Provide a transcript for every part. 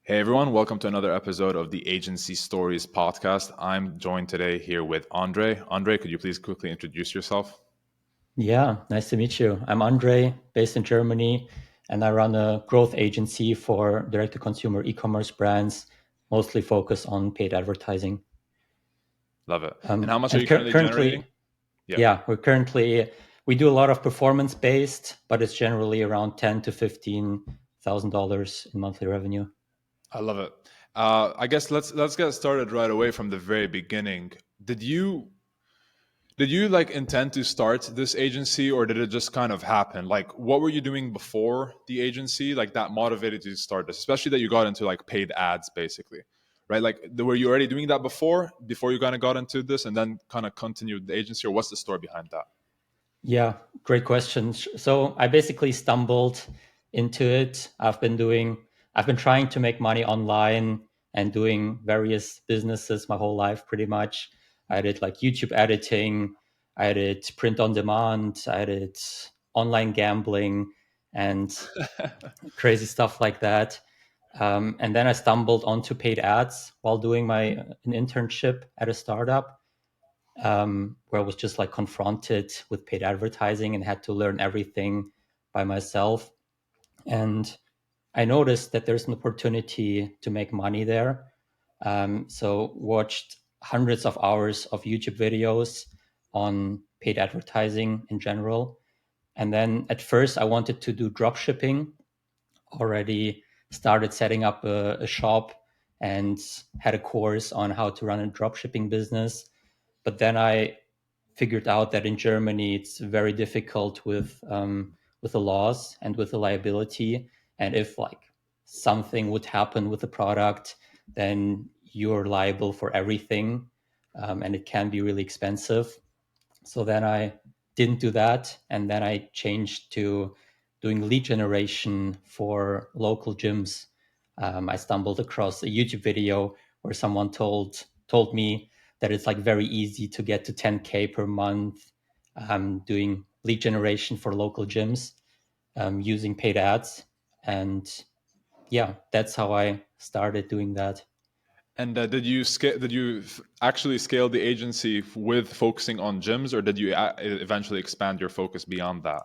Hey everyone, welcome to another episode of the Agency Stories podcast. I'm joined today here with Andre. Andre, could you please quickly introduce yourself? Yeah, nice to meet you. I'm Andre, based in Germany, and I run a growth agency for direct-to-consumer e-commerce brands, mostly focused on paid advertising. Love it. And how much are And you currently generating? currently, Yeah, yeah, we do a lot of performance-based, but it's generally around $10,000 to $15,000 in monthly revenue. I love it. I guess let's get started right away from the very beginning. Did you like intend to start this agency, or did it just kind of happen? Like, what were you doing before the agency, like that motivated you to start this, especially that you got into like paid ads, basically, right? Like, were you already doing that before you kind of got into this, and then kind of continued the agency, or what's the story behind that? Yeah, great question. So I basically stumbled into it. I've been trying to make money online and doing various businesses my whole life, pretty much. I did like YouTube editing, I did print on demand, I did online gambling and crazy stuff like that. And then I stumbled onto paid ads while doing an internship at a startup, where I was just like confronted with paid advertising and had to learn everything by myself. And I noticed that there's an opportunity to make money there. So watched hundreds of hours of YouTube videos on paid advertising in general. And then at first I wanted to do drop shipping, already started setting up a shop and had a course on how to run a drop shipping business. But then I figured out that in Germany it's very difficult with the laws and with the liability. And if like something would happen with the product, then you're liable for everything, and it can be really expensive. So then I didn't do that, and then I changed to doing lead generation for local gyms. I stumbled across a YouTube video where someone told me that it's like very easy to get to 10K per month, doing lead generation for local gyms, using paid ads. And yeah, that's how I started doing that. And did you actually scale the agency with focusing on gyms, or did you eventually expand your focus beyond that?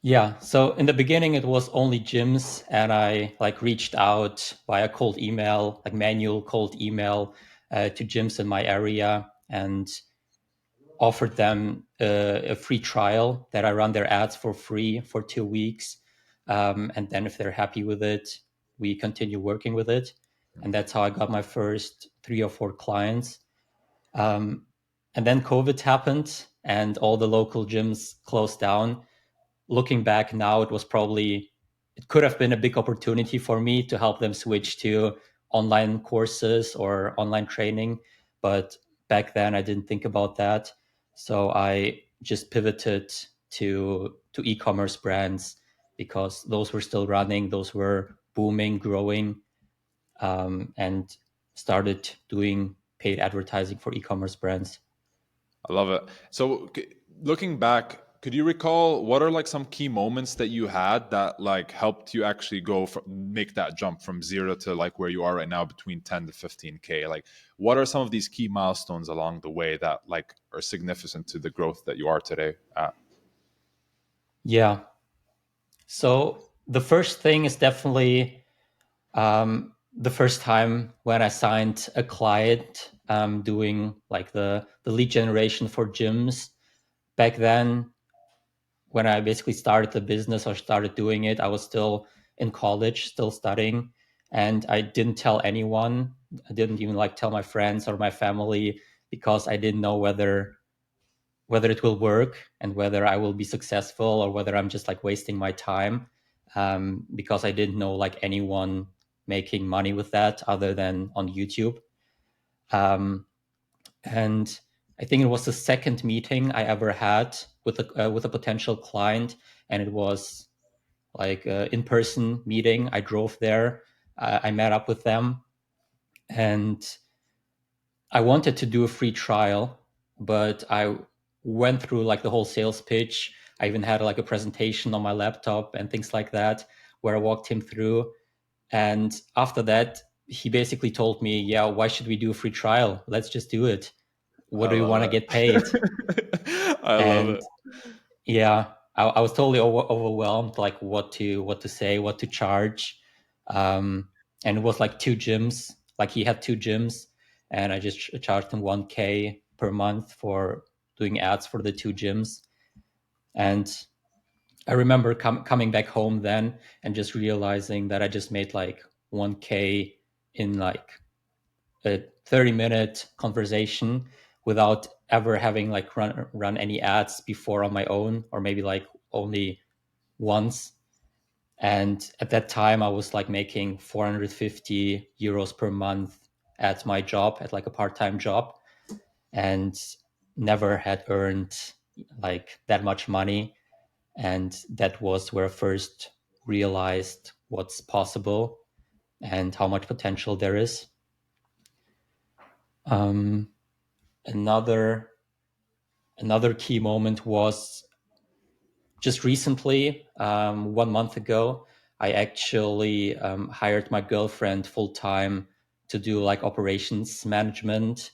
Yeah, so in the beginning it was only gyms, and I like reached out via cold email, like manual cold email, to gyms in my area and offered them a free trial that I run their ads for free for 2 weeks. And then if they're happy with it, we continue working with it. And that's how I got my first 3 or 4 clients. Um, and then COVID happened and all the local gyms closed down. Looking back now, it could have been a big opportunity for me to help them switch to online courses or online training. But back then I didn't think about that. So I just pivoted to e-commerce brands because those were still running, those were booming, growing, and started doing paid advertising for e-commerce brands. I love it. So, looking back, could you recall what are like some key moments that you had that like helped you actually make that jump from zero to like where you are right now between 10 to 15K? Like, what are some of these key milestones along the way that like are significant to the growth that you are today at? Yeah. So the first thing is definitely the first time when I signed a client, doing like the lead generation for gyms. Back then, when I basically started the business or started doing it, I was still in college, still studying, and I didn't tell anyone. I didn't even like tell my friends or my family because I didn't know whether it will work and whether I will be successful or whether I'm just like wasting my time, because I didn't know like anyone making money with that other than on YouTube. Um, and I think it was the second meeting I ever had with a potential client, and it was like an in-person meeting. I drove there, I met up with them, and I wanted to do a free trial, but I went through like the whole sales pitch. I even had like a presentation on my laptop and things like that where I walked him through. And after that, he basically told me, yeah, why should we do a free trial? Let's just do it. What I do you want love to get paid? it. I love And it. yeah, I was totally overwhelmed, like what to say, what to charge. And it was like two gyms. Like he had two gyms, and I just charged him 1K per month for doing ads for the two gyms. And I remember coming back home then and just realizing that I just made like 1K in like a 30-minute conversation without ever having like run any ads before on my own, or maybe like only once. And at that time I was like making 450 euros per month at my job, at like a part-time job, and never had earned like that much money. And that was where I first realized what's possible and how much potential there is. um, another another key moment was just recently, 1 month ago. I actually hired my girlfriend full time to do like operations management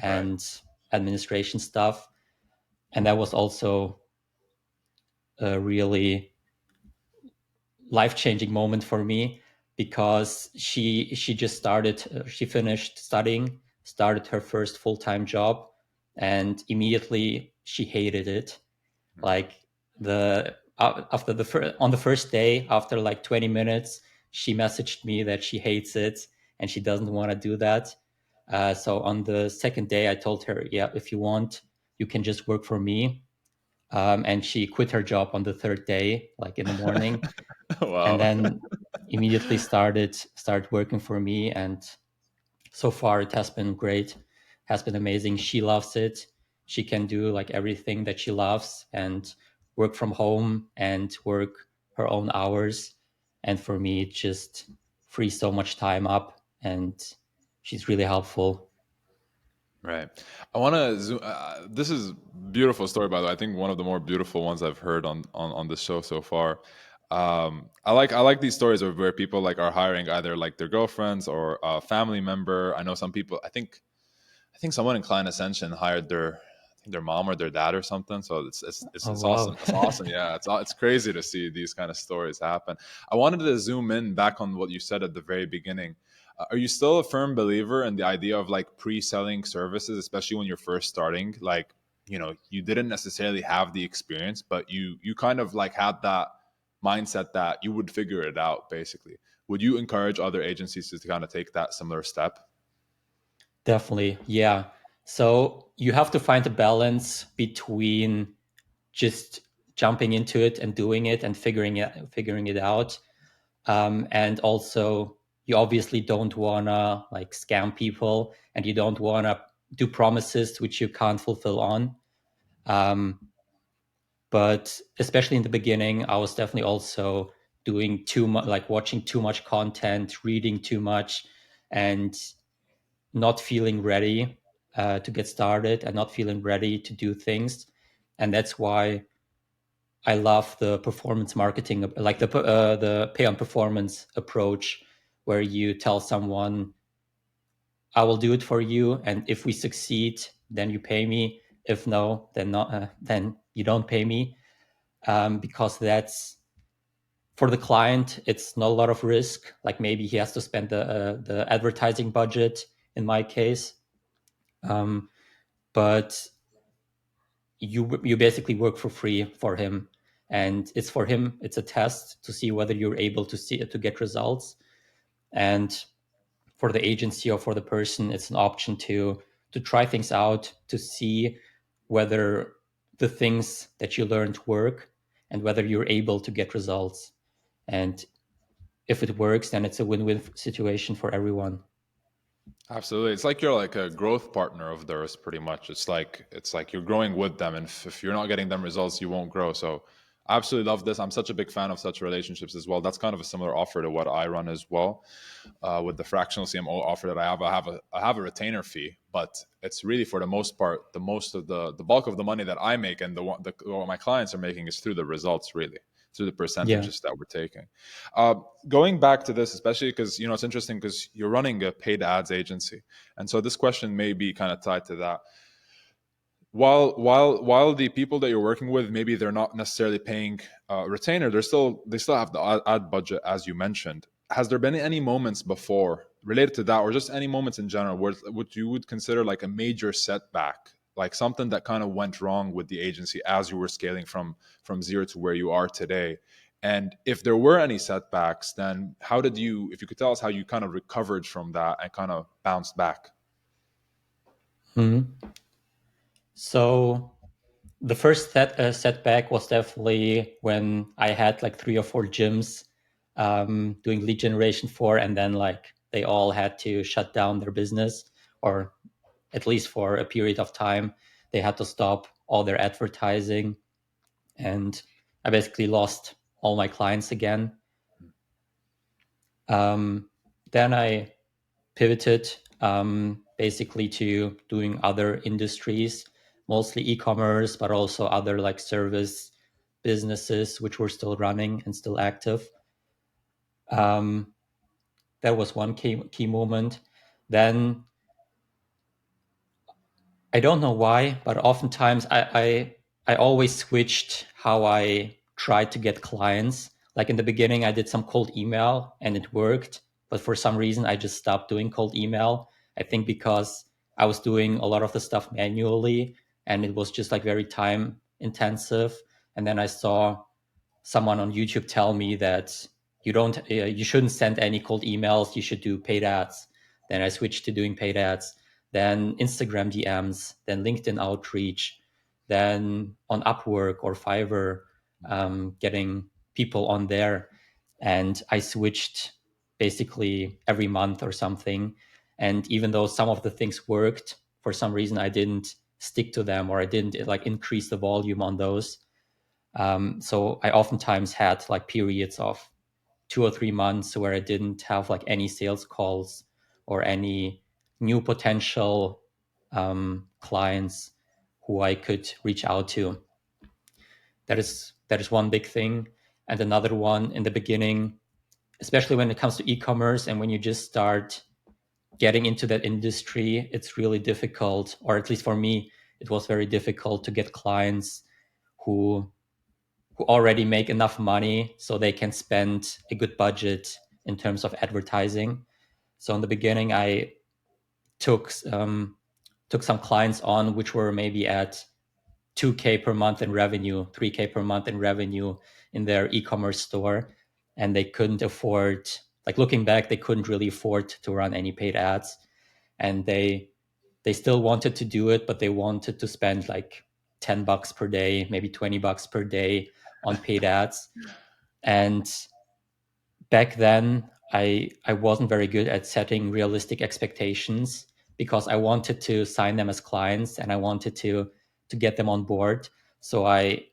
Right. and administration stuff, and that was also a really life-changing moment for me, because she just started, she finished studying, started her first full-time job, and immediately she hated it. Like the after on the first day, after like 20 minutes, she messaged me that she hates it and she doesn't want to do that. So on the second day I told her, yeah, if you want, you can just work for me. And she quit her job on the third day, like in the morning, and Wow. then immediately started working for me. And so far it has been great, has been amazing. She loves it. She can do like everything that she loves and work from home and work her own hours. And for me it just frees so much time up, and she's really helpful. Right. I want to zoom. This is beautiful story, by the way. I think one of the more beautiful ones I've heard on the show so far. I like these stories of where people like are hiring either like their girlfriends or a family member. I know some people. I think someone in Klein Ascension hired their mom or their dad or something. So Oh it's wow. awesome. It's awesome. Yeah, it's crazy to see these kind of stories happen. I wanted to zoom in back on what you said at the very beginning. Are you still a firm believer in the idea of like pre-selling services, especially when you're first starting? Like, you didn't necessarily have the experience, but you kind of like had that mindset that you would figure it out. Basically, would you encourage other agencies to kind of take that similar step? Definitely, yeah. So you have to find a balance between just jumping into it and doing it and figuring it out. And also, you obviously don't wanna like scam people, and you don't wanna do promises which you can't fulfill on. Um, but especially in the beginning, I was definitely also doing too much, like watching too much content, reading too much, and not feeling ready to get started, and not feeling ready to do things. And that's why I love the performance marketing, like the pay on performance approach, where you tell someone, "I will do it for you, and if we succeed, then you pay me. If no, then not. Then you don't pay me." Because that's, for the client, it's not a lot of risk. Like maybe he has to spend the advertising budget in my case, um, but you basically work for free for him, and it's for him, it's a test to see whether you're able to get results. And for the agency or for the person, it's an option to try things out, to see whether the things that you learned work, and whether you're able to get results. And if it works, then it's a win-win situation for everyone. Absolutely. It's like you're like a growth partner of theirs pretty much. It's like you're growing with them, and if you're not getting them results, you won't grow. So I absolutely love this. I'm such a big fan of such relationships as well. That's kind of a similar offer to what I run as well. With the fractional CMO offer that I have a retainer fee, but it's really for the most part, the most of the bulk of the money that I make and what my clients are making is through the results really. through the Yeah. percentages that we're taking. Going back to this, especially because it's interesting because you're running a paid ads agency, and so this question may be kind of tied to that. While the people that you're working with, maybe they're not necessarily paying retainer, they still have the ad budget, as you mentioned. Has there been any moments before related to that, or just any moments in general, where what you would consider like a major setback, like something that kind of went wrong with the agency as you were scaling from zero to where you are today? And if there were any setbacks, then how did you, if you could tell us how you kind of recovered from that and kind of bounced back? Mhm. So the first setback was definitely when I had like 3 or 4 gyms doing lead generation for, and then like they all had to shut down their business, or at least for a period of time, they had to stop all their advertising, and I basically lost all my clients again. Then I pivoted basically to doing other industries, mostly e-commerce, but also other like service businesses, which were still running and still active. Um, that was one key moment. Then I don't know why, but oftentimes I always switched how I tried to get clients. Like in the beginning, I did some cold email and it worked, but for some reason, I just stopped doing cold email. I think because I was doing a lot of the stuff manually and it was just like very time intensive. And then I saw someone on YouTube tell me that you shouldn't send any cold emails. You should do paid ads. Then I switched to doing paid ads. Then Instagram DMs. Then LinkedIn outreach. Then on Upwork or Fiverr, getting people on there. And I switched basically every month or something. And even though some of the things worked, for some reason I didn't stick to them, or I didn't like increase the volume on those. So I oftentimes had like periods of 2 or 3 months where I didn't have like any sales calls or any new potential clients who I could reach out to. That is one big thing. And another one in the beginning, especially when it comes to e-commerce and when you just start getting into that industry, it's really difficult, or at least for me, it was very difficult to get clients who already make enough money so they can spend a good budget in terms of advertising. So in the beginning, I took took some clients on which were maybe at 2K per month in revenue, 3K per month in revenue in their e-commerce store, and they couldn't afford. Like looking back, they couldn't really afford to run any paid ads, and they still wanted to do it, but they wanted to spend like $10 per day, maybe $20 per day on paid ads. And back then, I wasn't very good at setting realistic expectations because I wanted to sign them as clients and I wanted to get them on board. So I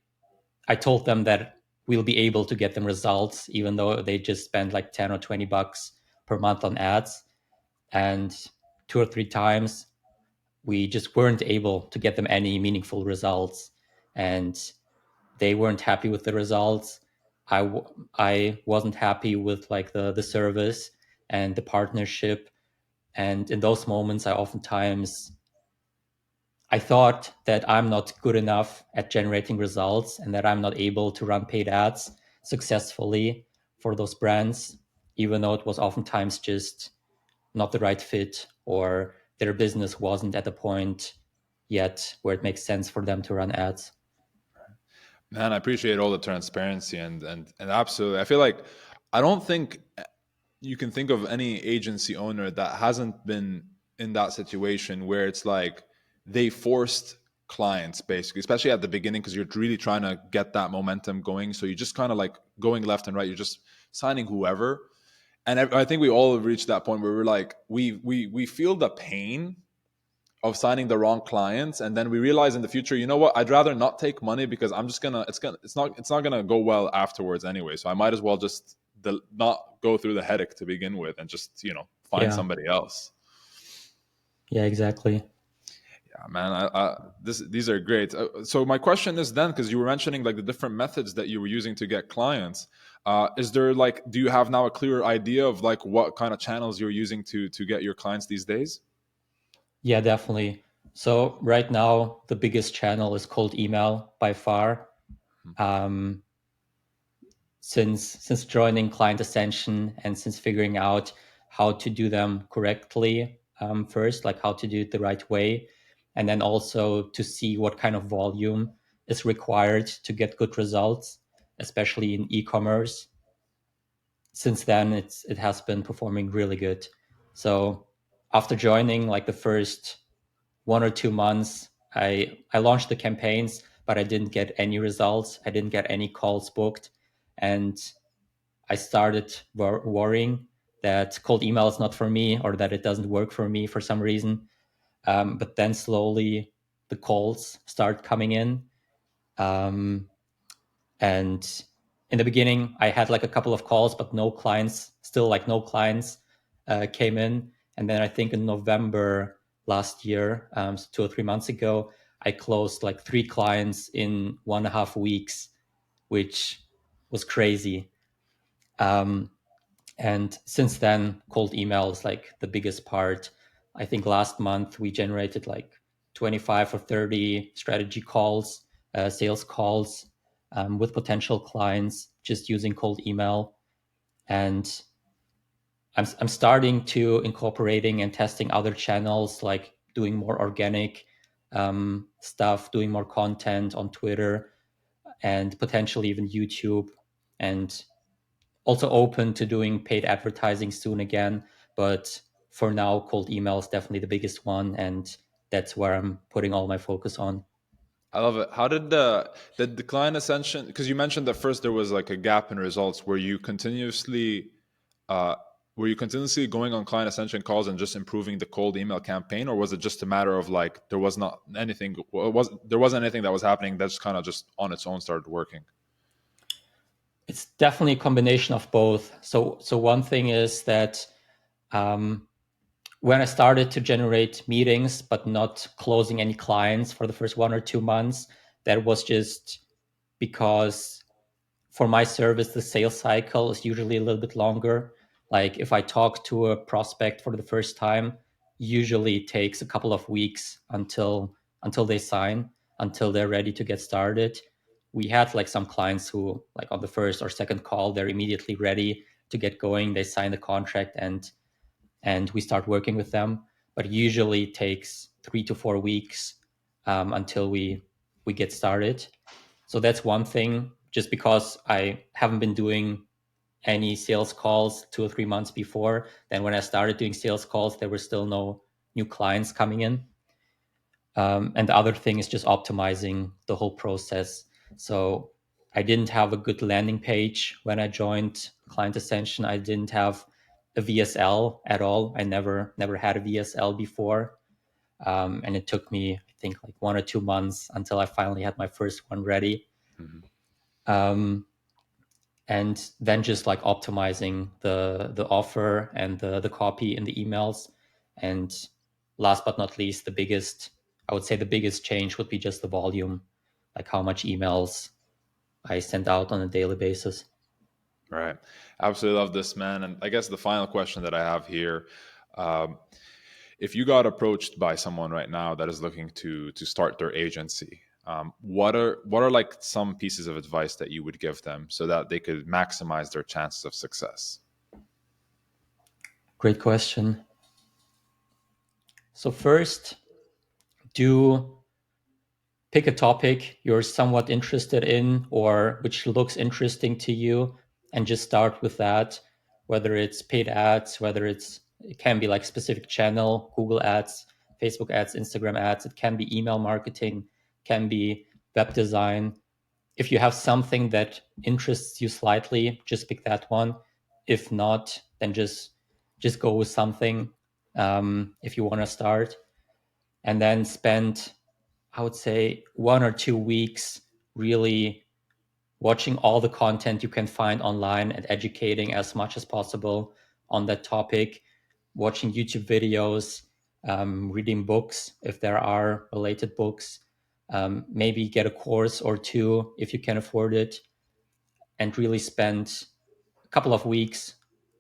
told them that we'll be able to get them results even though they just spend like 10 or $20 per month on ads. And 2 or 3 times we just weren't able to get them any meaningful results, and they weren't happy with the results. I wasn't happy with like the service and the partnership. And in those moments, I thought that I'm not good enough at generating results and that I'm not able to run paid ads successfully for those brands, even though it was oftentimes just not the right fit, or their business wasn't at the point yet where it makes sense for them to run ads. Man, I appreciate all the transparency and absolutely. I feel like I don't think you can think of any agency owner that hasn't been in that situation where it's like they forced clients basically, especially at the beginning, because you're really trying to get that momentum going. So you're just kind of like going left and right. You're just signing whoever. And I think we all have reached that point where we're like, we feel the pain of signing the wrong clients, and then we realize in the future, you know what, I'd rather not take money because I'm just gonna it's not gonna go well afterwards anyway, so I might as well just not go through the headache to begin with and just find Yeah, somebody else. yeah, exactly. Man, these are great. So my question is then, because you were mentioning like the different methods that you were using to get clients, is there like, do you have now a clearer idea of like what kind of channels you're using to get your clients these days? Yeah, definitely. So right now, the biggest channel is cold email by far. Um, since joining Client Ascension and since figuring out how to do them correctly first, like how to do it the right way, and then also to see what kind of volume is required to get good results, especially in e-commerce. Since then, it has been performing really good. So after joining, like the first 1 or 2 months, I launched the campaigns, but I didn't get any results. I didn't get any calls booked, and I started worrying that cold email is not for me or that it doesn't work for me for some reason. But then slowly the calls start coming in. Um, and in the beginning, I had like a couple of calls, but no clients, still like no clients came in. And then I think in November last year, so 2 or 3 months ago, I closed like 3 clients in 1.5 weeks, which was crazy. Um, and since then, cold email is like the biggest part. I think last month we generated like 25 or 30 strategy calls, sales calls with potential clients just using cold email. And I'm starting to incorporating and testing other channels, like doing more organic stuff, doing more content on Twitter and potentially even YouTube, and also open to doing paid advertising soon again. But for now, cold email is definitely the biggest one, and that's where I'm putting all my focus on. I love it. How did the client ascension? Because you mentioned that first there was like a gap in results. Uh, were you continuously going on client ascension calls and just improving the cold email campaign, or was it just a matter of like there was not anything? There wasn't anything that was happening that's kind of just on its own started working? It's definitely a combination of both. So one thing is that um, when I started to generate meetings but not closing any clients for the first 1 or 2 months, that was just because for my service, the sales cycle is usually a little bit longer. Like if I talk to a prospect for the first time, usually it takes a couple of weeks until they sign, until they're ready to get started. We had like some clients who like on the first or second call, they're immediately ready to get going. They sign the contract and we start working with them. But usually it takes 3 to 4 weeks until we get started. So that's one thing. Just because I haven't been doing any sales calls 2 or 3 months before, then when I started doing sales calls, there were still no new clients coming in. And the other thing is just optimizing the whole process. So I didn't have a good landing page when I joined Client Ascension. I didn't have a VSL at all. I never had a VSL before. And it took me, I think, like 1 or 2 months until I finally had my first one ready. Mhm. Um, and then just like optimizing the offer and the copy in the emails. And last but not least, I would say the biggest change would be just the volume, like how much emails I send out on a daily basis. Right. Absolutely love this, man. And I guess the final question that I have here, um, if you got approached by someone right now that is looking to start their agency, what are like some pieces of advice that you would give them so that they could maximize their chances of success? Great question. So first, do pick a topic you're somewhat interested in or which looks interesting to you and just start with that, whether it's paid ads, it can be like specific channel, Google ads, Facebook ads, Instagram ads. It can be email marketing, can be web design. If you have something that interests you slightly, just pick that one. If not, then just go with something if you want to start, and then spend, I would say, 1 or 2 weeks really watching all the content you can find online and educating as much as possible on that topic, watching YouTube videos, reading books if there are related books, maybe get a course or two if you can afford it, and really spend a couple of weeks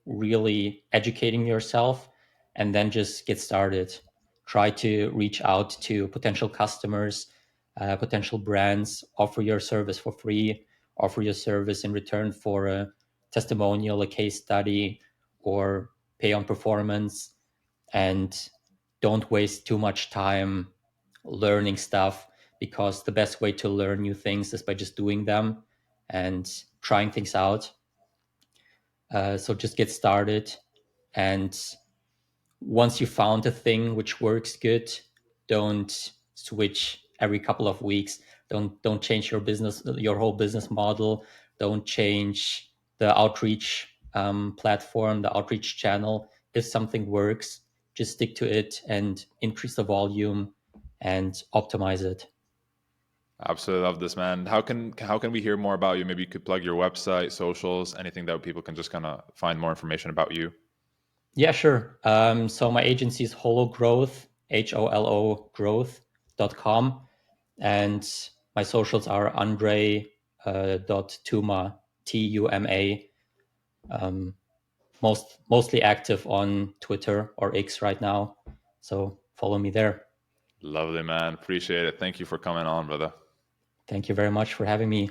really educating yourself, and then just get started. Try to reach out to potential customers, potential brands, offer your service for free, offer your service in return for a testimonial, a case study, or pay on performance. And don't waste too much time learning stuff, because the best way to learn new things is by just doing them and trying things out. So just get started, and once you found a thing which works good, don't switch every couple of weeks. Don't change your business, your whole business model. Don't change the outreach platform, the outreach channel. If something works, just stick to it and increase the volume and optimize it. Absolutely love this, man. How can we hear more about you? Maybe you could plug your website, socials, anything that people can just kind of find more information about you. Yeah, sure. So my agency is Holo Growth, HOLO growth.com. And my socials are Andrej Tuma, Tuma. Mostly active on Twitter or X right now. So follow me there. Lovely, man. Appreciate it. Thank you for coming on, brother. Thank you very much for having me.